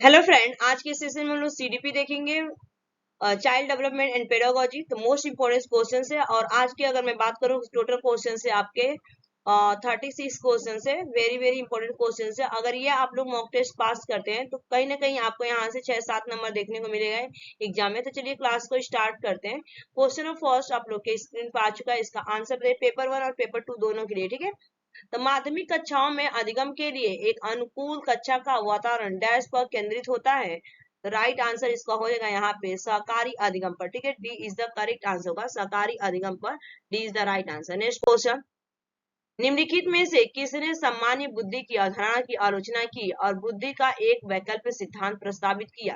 Hello friend, आज के session में हम लोग सीडीपी देखेंगे, चाइल्ड डेवलपमेंट एंड पेडागोजी। तो मोस्ट इंपोर्टेंट क्वेश्चन है और आज की अगर मैं बात करूँ टोटल क्वेश्चन है आपके 36 क्वेश्चन है। वेरी वेरी इंपॉर्टेंट क्वेश्चन है। अगर ये आप लोग मॉक टेस्ट पास करते हैं तो कहीं ना कहीं आपको यहाँ से 6-7 नंबर देखने को मिलेगा एग्जाम में। तो चलिए क्लास को स्टार्ट करते हैं। क्वेश्चन ऑफ फर्स्ट आप लोग के स्क्रीन पर आ चुका है। इसका आंसर दे पेपर 1 और पेपर 2 दोनों के लिए, ठीक है। तो माध्यमिक कक्षाओं में अधिगम के लिए एक अनुकूल कक्षा का वातावरण डैश पर केंद्रित होता है। तो राइट आंसर इसका हो जाएगा यहाँ पे सहकारी अधिगम पर, ठीक है। D is the correct answer होगा, सहकारी अधिगम पर D is the right answer. Next question, निम्नलिखित में से किसने सामान्य बुद्धि की अवधारणा की आलोचना की और बुद्धि का एक वैकल्पिक सिद्धांत प्रस्तावित किया,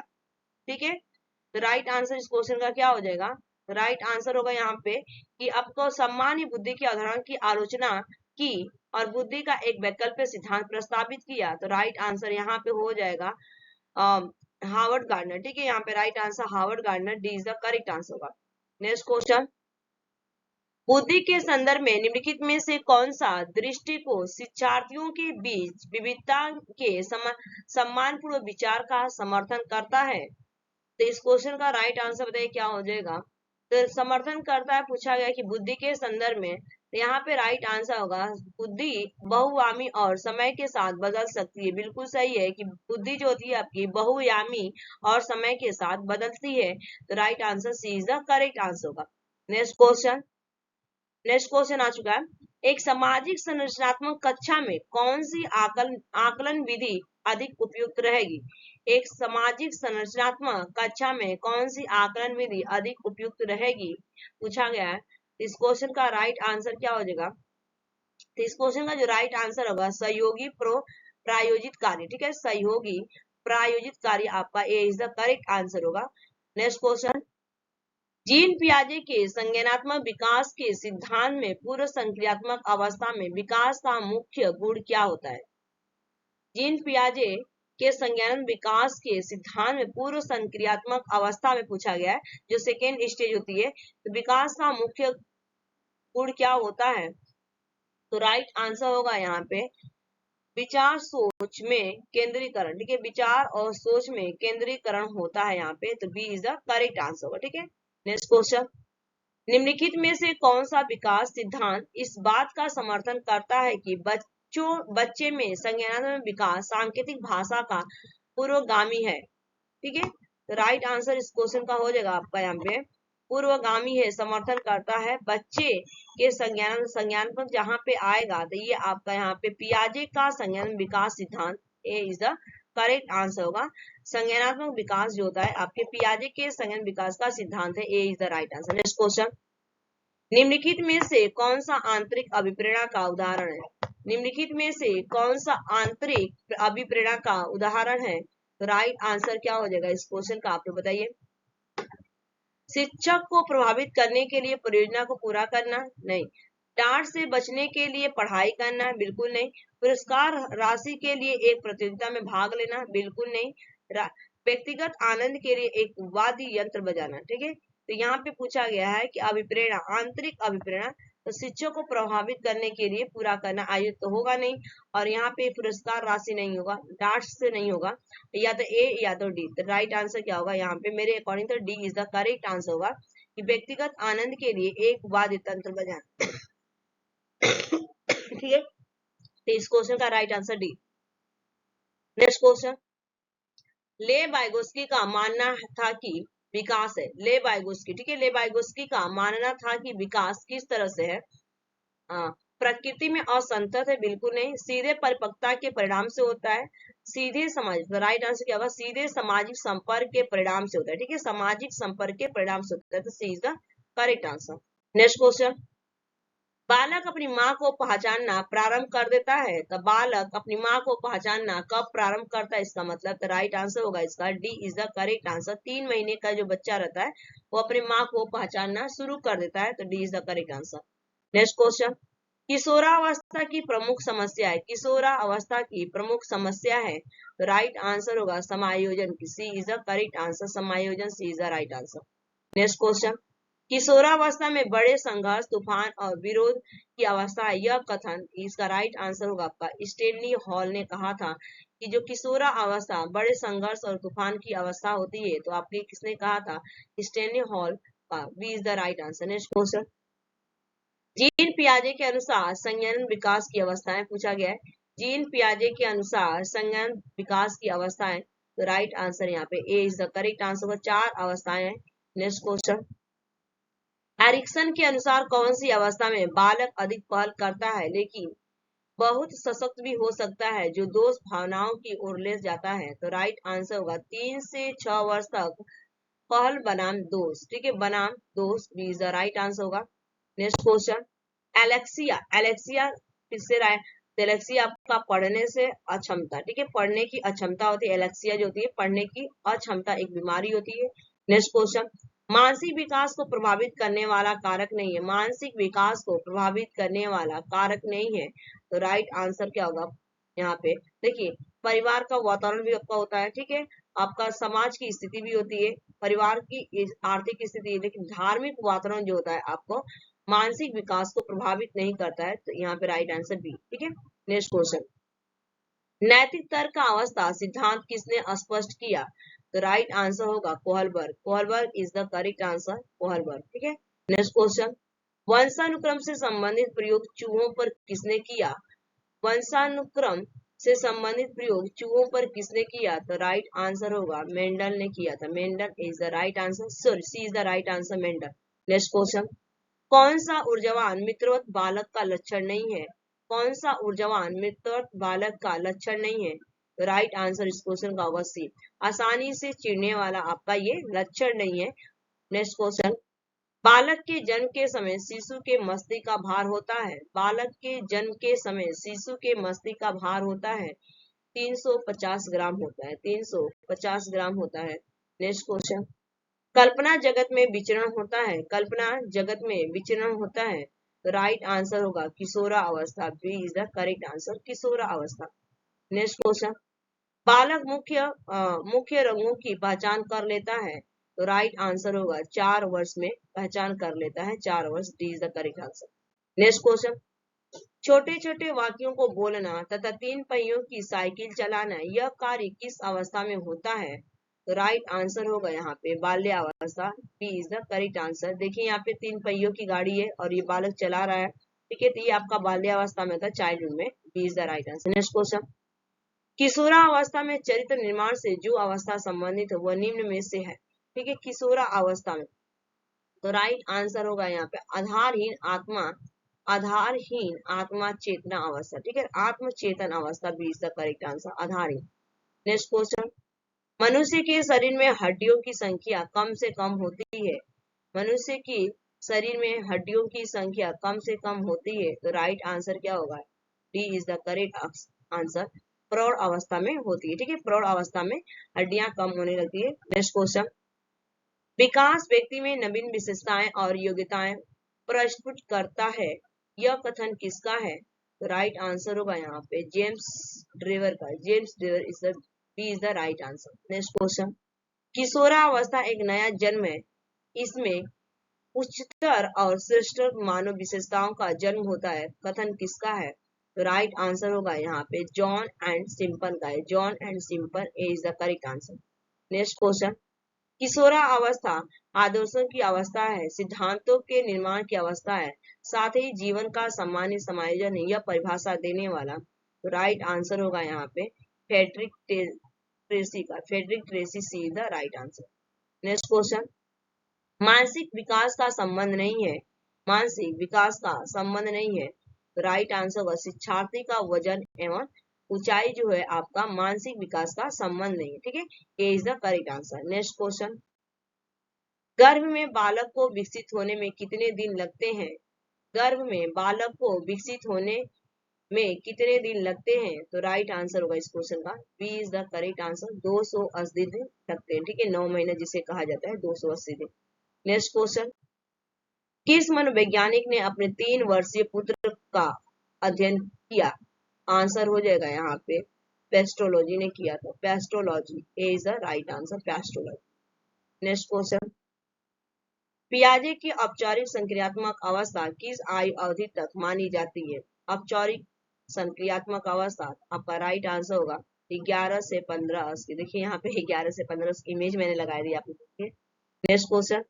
ठीक है। तो राइट आंसर इस क्वेश्चन का क्या हो जाएगा? राइट आंसर होगा यहाँ पे कि आपको सामान्य बुद्धि की अवधारणा की आलोचना की और बुद्धि का एक वैकल्पिक सिद्धांत प्रस्तावित किया। तो राइट आंसर यहाँ पे हो जाएगा हार्वर्ड गार्डनर, ठीक है। यहाँ पे right answer Harvard gardener, D is the correct answer होगा। नेक्स्ट क्वेश्चन, बुद्धि के संदर्भ में निम्नलिखित में से कौन सा दृष्टिकोण शिक्षार्थियों के बीच विविधता के सम्मानपूर्वक विचार का समर्थन करता है? तो इस क्वेश्चन का राइट आंसर बताइए क्या हो जाएगा? तो समर्थन करता है, पूछा गया कि बुद्धि के संदर्भ में। तो यहाँ पे राइट आंसर होगा बुद्धि बहुआयामी और समय के साथ बदल सकती है। बिल्कुल सही है कि बुद्धि जो होती है आपकी बहुआयामी और समय के साथ बदलती है। तो right answer C is the correct answer होगा। नेक्स्ट क्वेश्चन आ चुका है। एक सामाजिक संरचनात्मक कक्षा में कौन सी आकलन विधि अधिक उपयुक्त रहेगी? एक सामाजिक संरचनात्मक कक्षा में कौन सी आकलन विधि अधिक उपयुक्त रहेगी, पूछा गया है। इस क्वेश्चन का राइट आंसर क्या हो जाएगा? तो इस क्वेश्चन का जो राइट आंसर होगा सहयोगी प्रायोजित कार्य, ठीक है। सहयोगी प्रायोजित कार्य आपका ए इज द करेक्ट आंसर होगा। नेक्स्ट क्वेश्चन, जीन पियाजे के संज्ञानात्मक विकास के सिद्धांत में पूर्व संक्रियात्मक अवस्था में विकास का मुख्य गुण क्या होता है? जीन पियाजे के संज्ञानात्मक विकास के सिद्धांत में पूर्व संक्रियात्मक अवस्था में पूछा गया है, जो सेकेंड स्टेज होती है। तो विकास का मुख्य गुण क्या होता है? तो राइट आंसर होगा यहाँ पे विचार सोच में केंद्रीकरण, ठीक है। विचार और सोच में केंद्रीकरण होता है यहाँ पे। तो B is the correct answer होगा, ठीक है। नेक्स्ट क्वेश्चन, निम्नलिखित में से कौन सा विकास सिद्धांत इस बात का समर्थन करता है कि बच्चे में संज्ञानात्मक विकास सांकेतिक भाषा का पूर्वगामी है, ठीक है। तो राइट आंसर इस क्वेश्चन का हो जाएगा आपका यहाँ पे पूर्वगामी है, समर्थन करता है बच्चे के संज्ञानात्मक जहाँ पे आएगा तो ये आपका यहाँ पे पियाजे का संज्ञानात्मक विकास सिद्धांत ए इज द करेक्ट आंसर होगा। संज्ञानात्मक विकास जो होता है आपके पियाजे के संज्ञान विकास का सिद्धांत है, A is the right answer. Next question, निम्नलिखित में से कौन सा आंतरिक अभिप्रेरणा का उदाहरण है? निम्नलिखित में से कौन सा आंतरिक अभिप्रेरणा का उदाहरण है? तो राइट आंसर क्या हो जाएगा इस क्वेश्चन का, आप लोग बताइए। शिक्षक को प्रभावित करने के लिए परियोजना को पूरा करना? नहीं। डांट से बचने के लिए पढ़ाई करना? बिल्कुल नहीं। पुरस्कार राशि के लिए एक प्रतियोगिता में भाग लेना? बिल्कुल नहीं। व्यक्तिगत आनंद के लिए एक वाद्य यंत्र बजाना, ठीक है। तो यहाँ पे पूछा गया है कि अभिप्रेरणा, आंतरिक अभिप्रेरणा तो शिक्षक को प्रभावित करने के लिए पूरा करना आयोजित तो होगा नहीं, और यहाँ पे पुरस्कार राशि नहीं होगा, डांट से नहीं होगा, या तो ए या तो डी। तो राइट आंसर क्या होगा यहाँ पे मेरे अकॉर्डिंग तो D is the correct answer होगा कि व्यक्तिगत आनंद के लिए एक वाद्य तंत्र बजाना, ठीक है। तो इस क्वेश्चन का right answer D. Next question, ले वाइगोस्की का मानना था कि विकास है, ले वाइगोस्की, ठीक है। ले वाइगोस्की का मानना था कि विकास किस तरह से है? प्रकृति में असंतत है? बिल्कुल नहीं। सीधे परिपक्वता के परिणाम से होता है। सीधे समाज, राइट आंसर क्या होगा? सीधे सामाजिक संपर्क के परिणाम से होता है, ठीक है। सामाजिक संपर्क के परिणाम से होता है। तो C is the correct answer. Next question, बालक अपनी माँ को पहचानना प्रारंभ कर देता है। तो बालक अपनी माँ को पहचानना कब प्रारंभ करता है, इसका मतलब तो राइट आंसर होगा इसका D is the correct answer. 3 महीने का जो बच्चा रहता है वो अपनी माँ को पहचानना शुरू कर देता है। तो D is the correct answer. Next question, किशोरावस्था की प्रमुख समस्या है। किशोरावस्था की प्रमुख समस्या है। तो राइट आंसर होगा समायोजन की, C is the correct answer. समायोजन C is the right answer. Next question, किशोरावस्था में बड़े संघर्ष, तूफान और विरोध की अवस्था है। यह कथन, इसका राइट आंसर होगा आपका स्टैनली हॉल ने कहा था कि जो किशोरा अवस्था बड़े संघर्ष और तूफान की अवस्था होती है। तो आपके किसने कहा था? स्टैनली हॉल का। B is the right answer. Next question, Jean पियाजे के अनुसार संज्ञान विकास की अवस्थाएं पूछा गया है। जीन पियाजे के अनुसार संज्ञान विकास की अवस्थाएं, तो राइट आंसर यहाँ पे ए इज द करेक्ट आंसर होगा। 4 अवस्थाएं हैं। नेक्स्ट क्वेश्चन, एरिक्सन के अनुसार कौन सी अवस्था में बालक अधिक पहल करता है लेकिन बहुत सशक्त भी हो सकता है, जो दोष भावनाओं की ओर ले जाता है? तो राइट आंसर होगा 3 से 6 वर्ष तक पहल बनाम दोष। ठीक है, बनाम दोष B is the right answer होगा। नेक्स्ट क्वेश्चन, एलेक्सिया, एलेक्सिया किससे राइट? तो एलेक्सिया आपका पढ़ने से अक्षमता। ठीक है, पढ़ने की अक्षमता होती है। एलेक्सिया जो होती है पढ़ने की अक्षमता, एक बीमारी होती है। नेक्स्ट क्वेश्चन, मानसिक विकास को प्रभावित करने वाला कारक नहीं है। मानसिक विकास को प्रभावित करने वाला कारक नहीं है, तो राइट आंसर क्या होगा यहाँ पे? देखिए, परिवार का वातावरण भी आपका होता है। ठीक है, आपका समाज की स्थिति भी होती है, परिवार की आर्थिक स्थिति, लेकिन धार्मिक वातावरण जो होता है आपको मानसिक विकास को प्रभावित नहीं करता है। तो यहाँ पे राइट आंसर बी। ठीक है, नेक्स्ट क्वेश्चन, नैतिक तर्क का अवस्था सिद्धांत किसने स्पष्ट किया? तो राइट आंसर होगा Kohlberg. Kohlberg is the correct answer, Kohlberg. ठीक है, नेक्स्ट क्वेश्चन, वंशानुक्रम से संबंधित प्रयोग चूहों पर किसने किया? वंशानुक्रम से संबंधित प्रयोग चूहों पर किसने किया? तो राइट आंसर होगा मेंडल ने किया था। Mendel is the right answer, sorry C is the right answer, Mendel. Next question, कौन सा ऊर्जावान मित्रवत बालक का लक्षण नहीं है? कौन सा ऊर्जावान मित्रवत बालक का लक्षण नहीं है? तो राइट आंसर इस क्वेश्चन का होगा सी, आसानी से चिढ़ने वाला आपका ये लक्षण नहीं है। नेक्स्ट क्वेश्चन, बालक के जन्म के समय शिशु के मस्तिष्क का भार होता है। बालक के जन्म के समय शिशु के मस्तिष्क का भार होता है 350 ग्राम होता है, 350 ग्राम होता है। नेक्स्ट क्वेश्चन, कल्पना जगत में विचरण होता है। कल्पना जगत में विचरण होता है, तो राइट आंसर होगा किशोरा अवस्था। B is the correct answer, किशोरा अवस्था। नेक्स्ट क्वेश्चन, बालक मुख्य रंगों की पहचान कर लेता है, तो राइट आंसर होगा 4 वर्ष में पहचान कर लेता है, 4 वर्ष। D is the correct answer. Next question, छोटे छोटे वाक्यों को बोलना तथा 3 पहियों की साइकिल चलाना, यह कार्य किस अवस्था में होता है? तो राइट आंसर होगा यहाँ पे बाल्यावस्था। B is the correct answer. देखिए, यहाँ पे 3 पहियों की गाड़ी है और ये बालक चला रहा है। ठीक है, तो ये आपका बाल्यावस्था में था, चाइल्डहुड में। B is the right answer. Next question, किशोरा अवस्था में चरित्र निर्माण से जो अवस्था संबंधित है वह निम्न में से है। ठीक है, किशोरा अवस्था में, तो राइट आंसर होगा यहाँ पे आधारहीन आत्मा, आधारहीन आत्मा चेतना अवस्था। ठीक है, आत्म चेतन अवस्था B is the correct answer, आधारहीन। नेक्स्ट क्वेश्चन, मनुष्य के शरीर में हड्डियों की संख्या कम से कम होती है। मनुष्य की शरीर में हड्डियों की संख्या कम से कम होती है, तो राइट आंसर क्या होगा? D is the correct answer, प्रौढ़ अवस्था में होती है। ठीक है, प्रौढ़ अवस्था में हड्डियां कम होने लगती है। नेक्स्ट क्वेश्चन, विकास व्यक्ति में नवीन विशेषताएं और योग्यताएं प्रस्फुट करता है, यह कथन किसका है? तो राइट आंसर होगा यहाँ पे जेम्स ड्रेवर का। James Drever is the B is the right answer. Next question, किशोरावस्था एक नया जन्म है, इसमें उच्चतर और श्रेष्ठ मानव विशेषताओं का जन्म होता है, कथन किसका है? तो राइट आंसर होगा यहाँ पे जॉन एंड सिंपल का है। John and simple A is the correct answer. Next question, किशोरा अवस्था आदर्शों की अवस्था है, सिद्धांतों के निर्माण की अवस्था है, साथ ही जीवन का सामान्य समायोजन है, यह परिभाषा देने वाला। तो राइट आंसर होगा यहाँ पे फेडरिक ट्रेसी का। Frederick Tracy C is the right answer. Next question, मानसिक विकास का संबंध नहीं है, मानसिक विकास का संबंध नहीं है, तो राइट आंसर होगा शिक्षार्थी का वजन एवं ऊंचाई जो है आपका मानसिक विकास का संबंध नहीं है। ठीक है, A is the correct answer. Next question, गर्भ में बालक को विकसित होने में कितने दिन लगते हैं? गर्भ में बालक को विकसित होने में कितने दिन लगते हैं? तो राइट आंसर होगा इस क्वेश्चन का B is the correct answer, 280 दिन लगते हैं। ठीक है, 9 महीने जिसे कहा जाता है, 280 दिन। नेक्स्ट क्वेश्चन, किस मनोवैज्ञानिक ने अपने 3 वर्षीय पुत्र का अध्ययन किया? आंसर हो जाएगा यहाँ पे पेस्ट्रोलॉजी ने किया था। पेस्ट्रोलॉजी A is the right answer, पेस्ट्रोलॉजी। नेक्स्ट क्वेश्चन, पियाजे की औपचारिक संक्रियात्मक अवस्था किस आयु अवधि तक मानी जाती है? औपचारिक संक्रियात्मक अवस्था आपका राइट आंसर होगा 11 से 15 की। देखिए यहाँ पे 11 से 15 इमेज मैंने लगाई दी, आप देखिए। नेक्स्ट क्वेश्चन,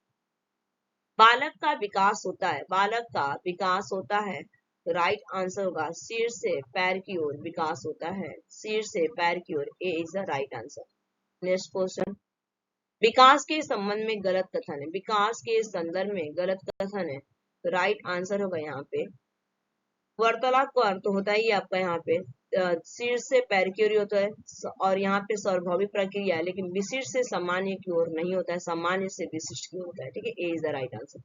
बालक का विकास होता है, बालक का विकास होता है, तो राइट आंसर होगा सिर से पैर की ओर विकास होता है, सिर से पैर की ओर। A is the right answer. Next question, विकास के संबंध में गलत कथन है, विकास के संदर्भ में गलत कथन है, तो राइट आंसर होगा यहाँ पे वार्तालाप का अर्थ होता ही आपका यहाँ पे सिर से पैर की ओर होता है, और यहाँ पे सार्वभौमिक प्रक्रिया है, लेकिन विशिष्ट से सामान्य की ओर नहीं होता है, सामान्य से विशिष्ट की ओर होता है। ठीक है, A is the right answer.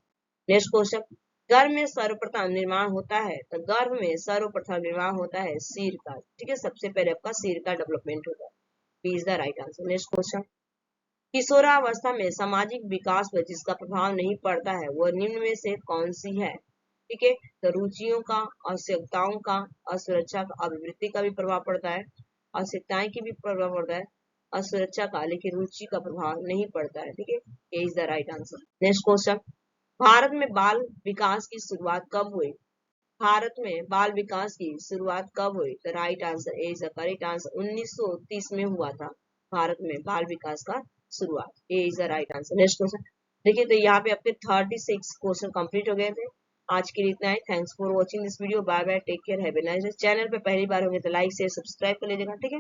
Next question, गर्भ में सर्वप्रथम निर्माण होता है, तो गर्भ में सर्वप्रथम निर्माण होता है सिर का। ठीक है, सबसे पहले आपका सिर का डेवलपमेंट होता है, B is the right answer. Next question, किशोरावस्था में सामाजिक विकास पर जिसका प्रभाव नहीं पड़ता है वह निम्न में से कौन सी है? ठीक है, तो रुचियों का, आवश्यकताओं का, असुरक्षा का, अभिवृत्ति का भी प्रभाव पड़ता है, आवश्यकताएं की भी प्रभाव पड़ता है, असुरक्षा का, लेकिन रुचि का प्रभाव नहीं पड़ता है। ठीक है, A is the right answer. Next question, भारत में बाल विकास की शुरुआत कब हुई? भारत में बाल विकास की शुरुआत कब हुई? तो right answer A is the correct answer, 1930 में हुआ था भारत में बाल विकास का शुरुआत। A is the right answer. Next question, देखिए तो यहाँ पे आपके 36 क्वेश्चन कंप्लीट हो गए थे। आज के लिए इतना है। Thanks for watching this video. Bye bye, take care, have a nice day. Channel पे पहली बार होंगे तो लाइक शेयर सब्सक्राइब कर लीजिएगा। ठीक है।